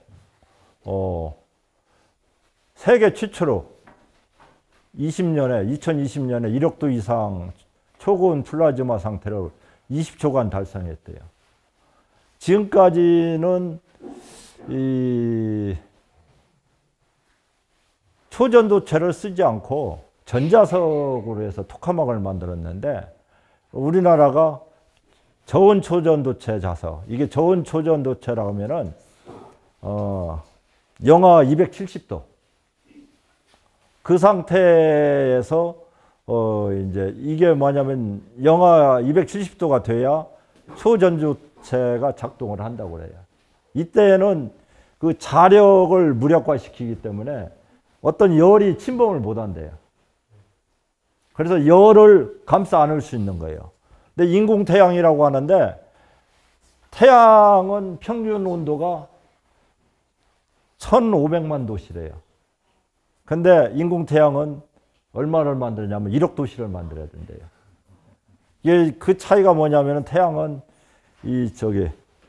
세계 최초로 2020년에 1억 도 이상 초고온 플라즈마 상태로 20초간 달성했대요. 지금까지는 이 초전도체를 쓰지 않고 전자석으로 해서 토카막을 만들었는데 우리나라가 저온 초전도체 자석, 이게 저온 초전도체라고 하면은 영하 270도 그 상태에서 이제 이게 뭐냐면 영하 270도가 돼야 초전도체가 작동을 한다고 그래요. 이때는 그 자력을 무력화시키기 때문에 어떤 열이 침범을 못 한대요. 그래서 열을 감싸 안을 수 있는 거예요. 근데 인공태양이라고 하는데 태양은 평균 온도가 1500만 도시래요. 근데 인공태양은 얼마를 만들냐면 1억 도시를 만들어야 된대요. 이게 그 차이가 뭐냐면 태양은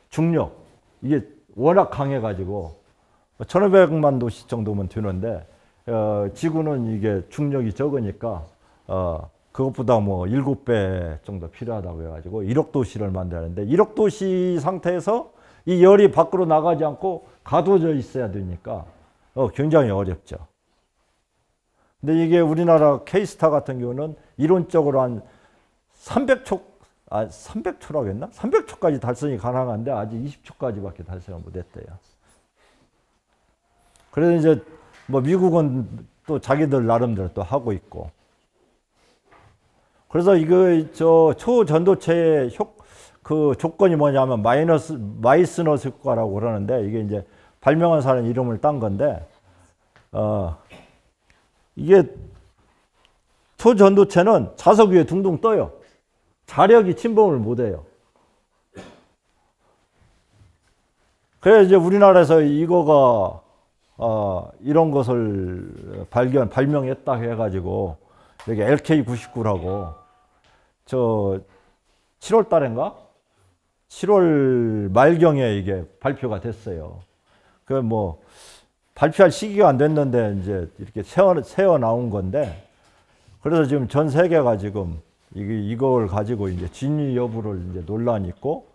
중력 이게 워낙 강해가지고 1500만 도시 정도면 되는데 지구는 이게 중력이 적으니까 그것보다 뭐 7배 정도 필요하다고 해가지고 1억 도시를 만드는데 1억 도시 상태에서 이 열이 밖으로 나가지 않고 가둬져 있어야 되니까 굉장히 어렵죠. 근데 이게 우리나라 케이스타 같은 경우는 이론적으로 한 300초라고 했나? 300초까지 달성이 가능한데 아직 20초까지밖에 달성을 못했대요. 그래서 이제 뭐 미국은 또 자기들 나름대로 또 하고 있고. 그래서 이거 초전도체의 그 조건이 뭐냐면 마이스너스 효과라고 그러는데 이게 이제 발명한 사람 이름을 딴 건데 이게 초전도체는 자석 위에 둥둥 떠요. 자력이 침범을 못 해요. 그래서 이제 우리나라에서 이거가 이런 것을 발명했다 해가지고 여기 LK99라고 저 7월 달인가? 7월 말경에 이게 발표가 됐어요. 그 뭐 발표할 시기가 안 됐는데 이제 이렇게 새어 나온 건데, 그래서 지금 전 세계가 지금 이걸 가지고 이제 진위 여부를 이제 논란이 있고,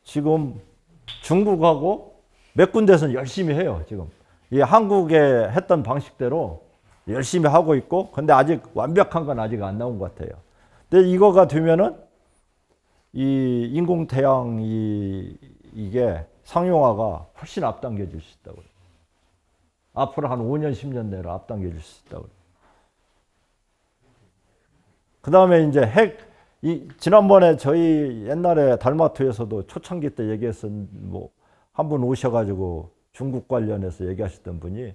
지금 중국하고 몇 군데서는 열심히 해요. 지금 이 한국에 했던 방식대로 열심히 하고 있고, 근데 아직 완벽한 건 아직 안 나온 것 같아요. 근데 이거가 되면은 이 인공태양 이게 상용화가 훨씬 앞당겨질 수 있다고. 앞으로 한 5년, 10년 내로 앞당겨질 수 있다고. 그 다음에 이제 지난번에 저희 옛날에 달마투에서도 초창기 때 얘기했던 뭐 한 분 오셔가지고 중국 관련해서 얘기하셨던 분이,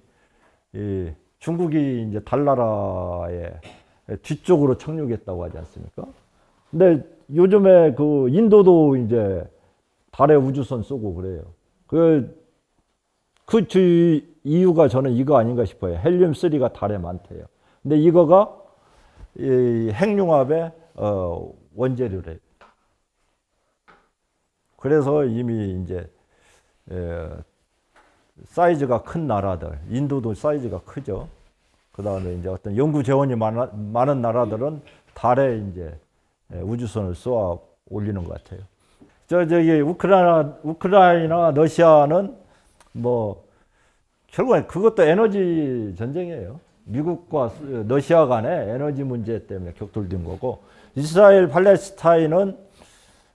이 중국이 이제 달나라의 뒤쪽으로 착륙했다고 하지 않습니까? 근데 요즘에 그 인도도 이제 달에 우주선 쏘고 그래요. 그 이유가 저는 이거 아닌가 싶어요. 헬륨3가 달에 많대요. 근데 이거가 이 핵융합의 원재료래요. 그래서 이미 이제 사이즈가 큰 나라들, 인도도 사이즈가 크죠. 그 다음에 이제 어떤 연구 재원이 많은 나라들은 달에 이제 우주선을 쏘아 올리는 것 같아요. 저기 우크라이나, 러시아는 뭐 결국엔 그것도 에너지 전쟁이에요. 미국과 러시아 간의 에너지 문제 때문에 격돌된 거고, 이스라엘 팔레스타인은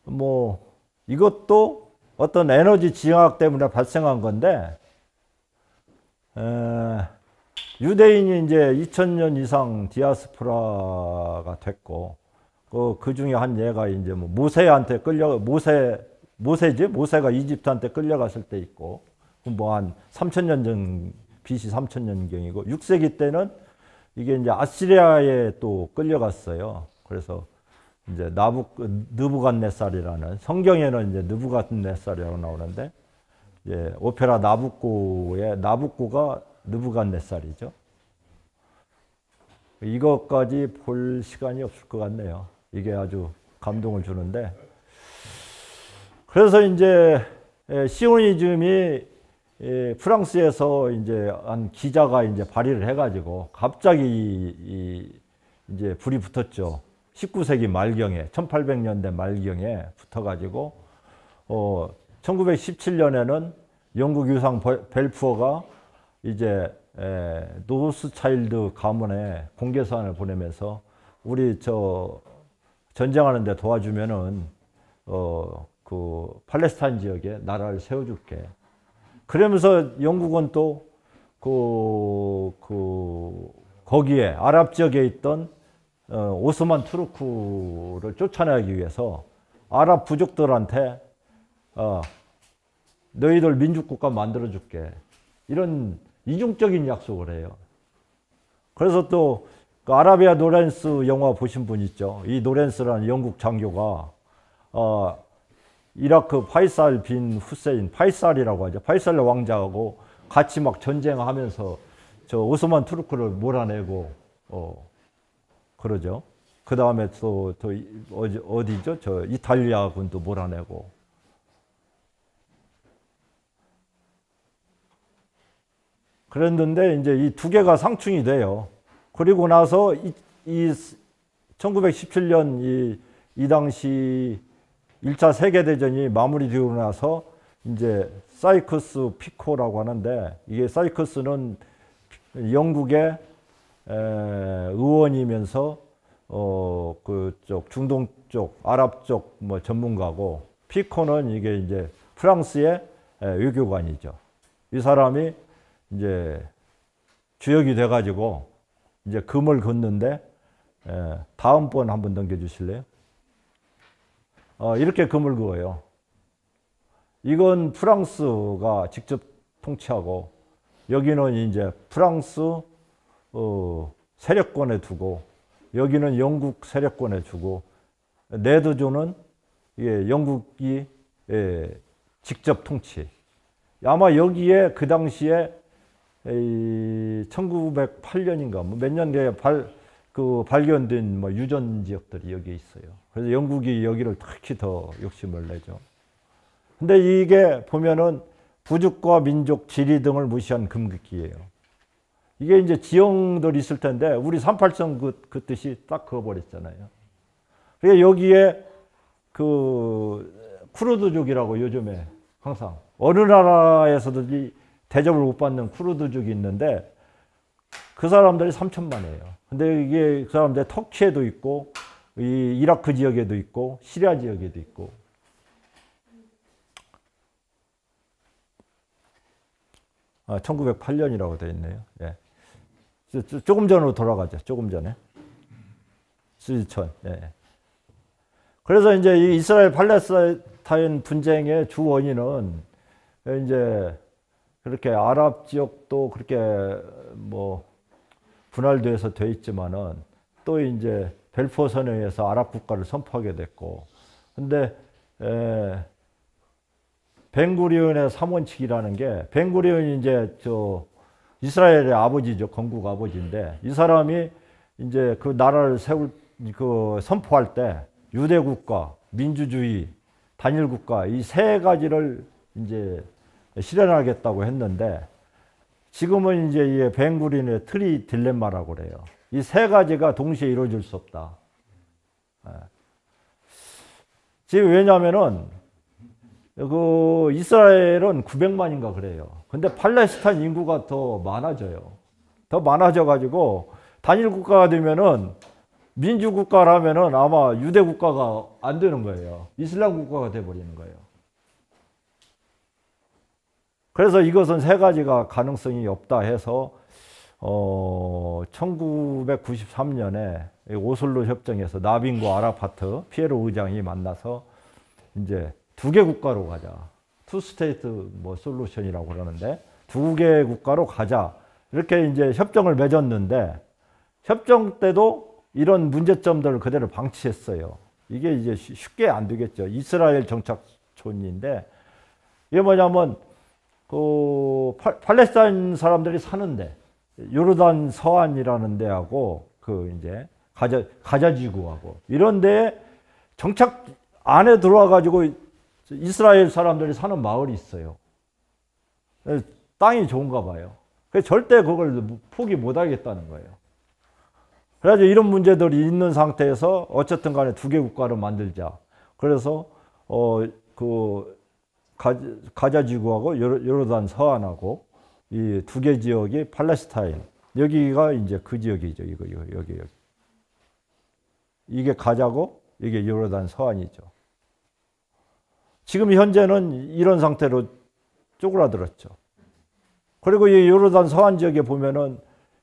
뭐 이것도 어떤 에너지 진학 때문에 발생한 건데, 유대인이 이제 2000년 이상 디아스포라가 됐고, 그 중에 한 예가 이제 뭐 모세한테 모세가 이집트한테 끌려갔을 때 있고, 뭐 한 3000년 전, BC 3000년경이고, 6세기 때는 이게 이제 아시리아에 또 끌려갔어요. 그래서 이제 느부갓네살이라는, 성경에는 이제 느부갓네살이라고 나오는데, 예, 오페라 나부코의 나부코가 느부갓네살이죠. 이것까지 볼 시간이 없을 것 같네요. 이게 아주 감동을 주는데, 그래서 이제 시오니즘이 프랑스에서 이제 한 기자가 이제 발의를 해가지고 갑자기 이제 불이 붙었죠. 19세기 말경에, 1800년대 말경에 붙어가지고 1917년에는 영국 유상 벨푸어가 이제 노스차일드 가문에 공개서한을 보내면서, 우리 저 전쟁하는데 도와주면은 그 팔레스타인 지역에 나라를 세워줄게. 그러면서 영국은 또 거기에 아랍 지역에 있던 오스만 투르크를 쫓아내기 위해서 아랍 부족들한테 너희들 민주국가 만들어줄게, 이런 이중적인 약속을 해요. 그래서 또 그 아라비아 노렌스 영화 보신 분 있죠? 이 노렌스라는 영국 장교가 이라크 파이살 빈 후세인, 파이살이라고 하죠. 파이살 왕자하고 같이 막 전쟁하면서 저 오스만 투르크를 몰아내고 그러죠. 그 다음에 또 어디죠? 저 이탈리아 군도 몰아내고. 그랬는데 이제 이 두 개가 상충이 돼요. 그리고 나서 1917년 이 당시 1차 세계대전이 마무리되고 나서 이제 사이커스 피코라고 하는데, 이게 사이커스는 영국의 의원이면서 그쪽 중동 쪽, 아랍 쪽 뭐 전문가고, 피코는 이게 이제 프랑스의 외교관이죠. 이 사람이 이제 주역이 돼가지고 이제 금을 걷는데, 다음번 한번 넘겨주실래요? 이렇게 금을 그어요. 이건 프랑스가 직접 통치하고, 여기는 이제 프랑스 세력권에 두고, 여기는 영국 세력권에 주고, 네드조는 영국이 직접 통치. 아마 여기에 그 당시에 1908년인가 뭐 몇 년대에 발견된 뭐 유전 지역들이 여기 있어요. 그래서 영국이 여기를 특히 더 욕심을 내죠. 근데 이게 보면은 부족과 민족, 지리 등을 무시한 금극기예요. 이게 이제 지형들이 있을 텐데 우리 3.8선 그 뜻이 딱 그어버렸잖아요. 그러니까 여기에 그 쿠르드족이라고 요즘에 항상 어느 나라에서든지 대접을 못 받는 쿠르드족이 있는데 그 사람들이 3천만이에요. 근데 이게 그 사람들 터키에도 있고 이 이라크 지역에도 있고 시리아 지역에도 있고. 아, 1908년이라고 되어 있네요. 예. 조금 전으로 돌아가죠. 조금 전에. 수지천. 예. 그래서 이제 이 이스라엘 팔레스타인 분쟁의 주 원인은 이제 그렇게 아랍 지역도 그렇게 뭐 분할돼서 돼 있지만은 또 이제 벨포어 선언에 의해서 아랍 국가를 선포하게 됐고, 근데 벤구리온의 3원칙이라는 게, 벤구리온이 이제 이스라엘의 아버지죠. 건국 아버지인데, 이 사람이 이제 그 나라를 선포할 때 유대 국가, 민주주의, 단일 국가 이 세 가지를 이제 실현하겠다고 했는데, 지금은 이제 이 벤구리온의 트리 딜레마라고 그래요. 이 세 가지가 동시에 이루어질 수 없다. 지금 왜냐하면은 그 이스라엘은 900만인가 그래요. 근데 팔레스타인 인구가 더 많아져요. 더 많아져 가지고 단일 국가가 되면은 민주 국가라면은 아마 유대 국가가 안 되는 거예요. 이슬람 국가가 돼 버리는 거예요. 그래서 이것은 세 가지가 가능성이 없다 해서 1993년에 오슬로 협정에서 나빈과 아라파트, 피에로 의장이 만나서 이제 두 개 국가로 가자. 투 스테이트 뭐 솔루션이라고 그러는데 두 개 국가로 가자. 이렇게 이제 협정을 맺었는데 협정 때도 이런 문제점들을 그대로 방치했어요. 이게 이제 쉽게 안 되겠죠. 이스라엘 정착촌인데 이게 뭐냐면 그 팔레스타인 사람들이 사는데 요르단 서안이라는 데하고 그 이제 가자 지구하고 이런 데에 정착 안에 들어와 가지고 이스라엘 사람들이 사는 마을이 있어요. 땅이 좋은가 봐요. 그래서 절대 그걸 포기 못 하겠다는 거예요. 그래가지고 이런 문제들이 있는 상태에서 어쨌든 간에 두 개 국가를 만들자. 그래서 그 가자 지구하고 요르단 서안하고 이 두 개 지역이 팔레스타인. 여기가 이제 그 지역이죠. 여기. 이게 가자고 이게 요르단 서안이죠. 지금 현재는 이런 상태로 쪼그라들었죠. 그리고 이 요르단 서안 지역에 보면은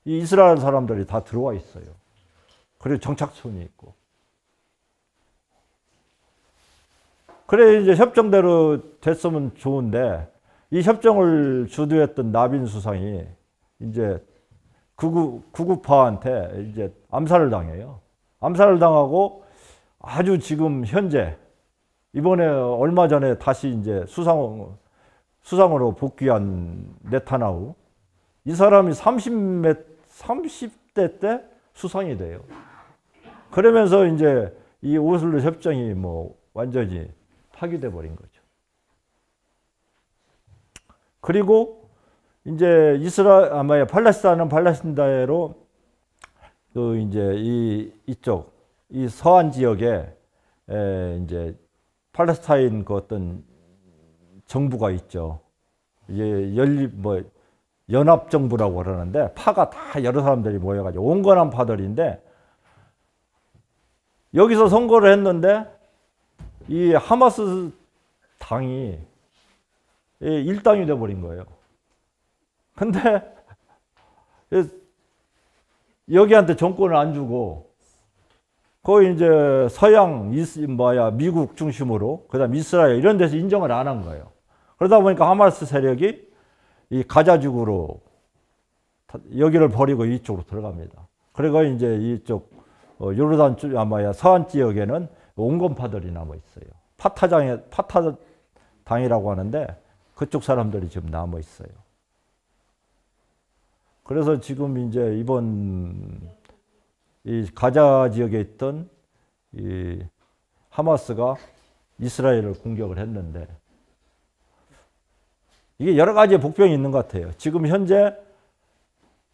이 이스라엘 사람들이 다 들어와 있어요. 그리고 정착촌이 있고. 그래 이제 협정대로 됐으면 좋은데 이 협정을 주도했던 나빈 수상이 이제 구구파한테 이제 암살을 당해요. 암살을 당하고 아주 지금 현재 이번에 얼마 전에 다시 이제 수상으로 복귀한 네타냐후, 이 사람이 30대 때 수상이 돼요. 그러면서 이제 이 오슬로 협정이 뭐 완전히 파기돼 버린 거죠. 그리고 이제 팔레스타인은 팔레스타인대로 그 이제 이쪽 이 서안 지역에 이제 팔레스타인 그 어떤 정부가 있죠. 이게 연합 정부라고 그러는데 파가 다 여러 사람들이 모여가지고 온건한 파들인데 여기서 선거를 했는데 이 하마스 당이 일당이 돼버린 거예요. 근데 여기한테 정권을 안 주고 거의 이제 서양, 미국 중심으로, 그 다음 이스라엘 이런 데서 인정을 안 한 거예요. 그러다 보니까 하마스 세력이 이 가자지구로 여기를 버리고 이쪽으로 들어갑니다. 그리고 이제 이쪽 요르단 서안 지역에는 온건파들이 남아 있어요. 파타당이라고 하는데 그쪽 사람들이 지금 남아 있어요. 그래서 지금 이제 이번 이 가자 지역에 있던 이 하마스가 이스라엘을 공격을 했는데 이게 여러 가지 복병이 있는 것 같아요. 지금 현재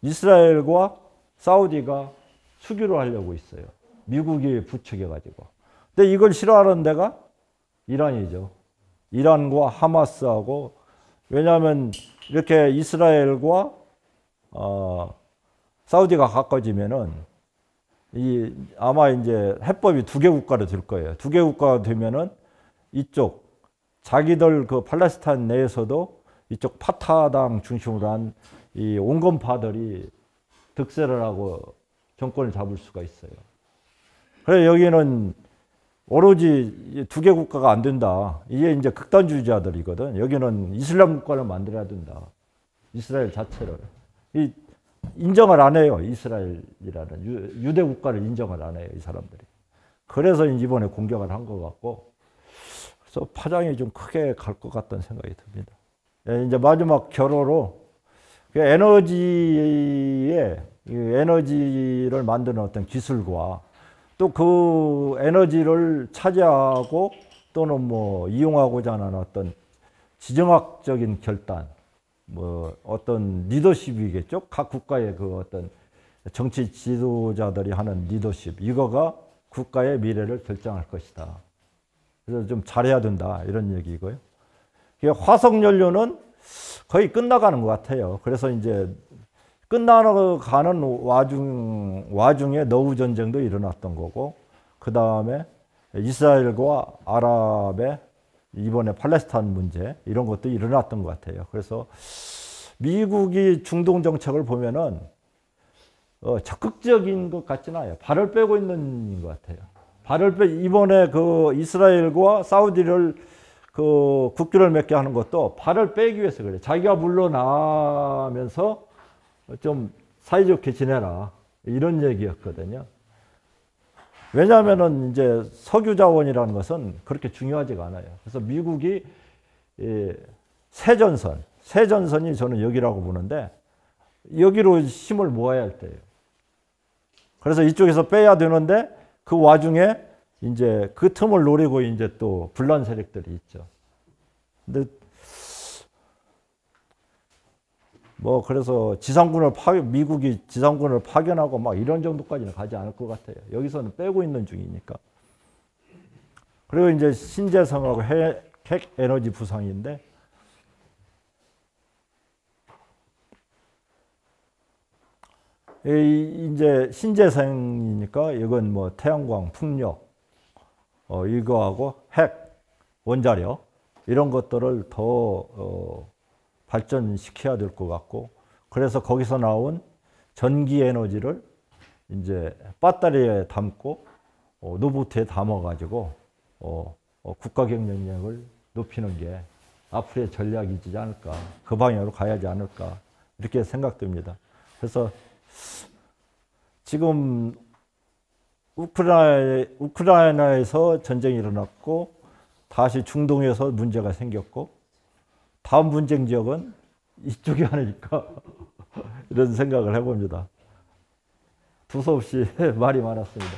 이스라엘과 사우디가 수교를 하려고 있어요. 미국이 부추겨가지고. 근데 이걸 싫어하는 데가 이란이죠. 이란과 하마스하고, 왜냐하면 이렇게 이스라엘과 사우디가 가까워지면은 아마 이제 해법이 두 개 국가로 될 거예요. 두 개 국가가 되면은 이쪽 자기들 그 팔레스타인 내에서도 이쪽 파타당 중심으로 한 이 온건파들이 득세를 하고 정권을 잡을 수가 있어요. 그래서 여기는 오로지 두 개 국가가 안 된다. 이게 이제 극단주의자들이거든. 여기는 이슬람 국가를 만들어야 된다. 이스라엘 자체를. 인정을 안 해요. 이스라엘이라는 유대 국가를 인정을 안 해요. 이 사람들이. 그래서 이번에 공격을 한 것 같고, 그래서 파장이 좀 크게 갈 것 같다는 생각이 듭니다. 이제 마지막 결호로 에너지를 만드는 어떤 기술과 또 그 에너지를 차지하고 또는 뭐 이용하고자 하는 어떤 지정학적인 결단, 뭐 어떤 리더십이겠죠. 각 국가의 그 어떤 정치 지도자들이 하는 리더십, 이거가 국가의 미래를 결정할 것이다. 그래서 좀 잘해야 된다, 이런 얘기고요. 화석 연료는 거의 끝나가는 것 같아요. 그래서 이제 끝나가는 와중에 너우 전쟁도 일어났던 거고, 그 다음에 이스라엘과 아랍의 이번에 팔레스타인 문제, 이런 것도 일어났던 것 같아요. 그래서 미국이 중동 정책을 보면은 적극적인 것 같지는 않아요. 발을 빼고 있는 것 같아요. 이번에 그 이스라엘과 사우디를 그 국교를 맺게 하는 것도 발을 빼기 위해서 그래요. 자기가 물러나면서 좀 사이좋게 지내라, 이런 얘기였거든요. 왜냐하면은 이제 석유 자원이라는 것은 그렇게 중요하지가 않아요. 그래서 미국이 세전선이 저는 여기라고 보는데, 여기로 힘을 모아야 할 때예요. 그래서 이쪽에서 빼야 되는데, 그 와중에 이제 그 틈을 노리고 이제 또 분란 세력들이 있죠. 근데 뭐 그래서 미국이 지상군을 파견하고 막 이런 정도까지는 가지 않을 것 같아요. 여기서는 빼고 있는 중이니까. 그리고 이제 신재생하고 핵 에너지 부상인데, 이제 신재생이니까 이건 뭐 태양광, 풍력, 이거하고 핵, 원자력, 이런 것들을 더 발전시켜야 될 것 같고, 그래서 거기서 나온 전기 에너지를 이제 배터리에 담고 로봇에 담아가지고 국가 경쟁력을 높이는 게 앞으로의 전략이지 않을까, 그 방향으로 가야지 않을까, 이렇게 생각됩니다. 그래서 지금 우크라이나에서 전쟁이 일어났고, 다시 중동에서 문제가 생겼고, 다음 분쟁 지역은 이쪽이 아닐까, 이런 생각을 해봅니다. 두서없이 말이 많았습니다.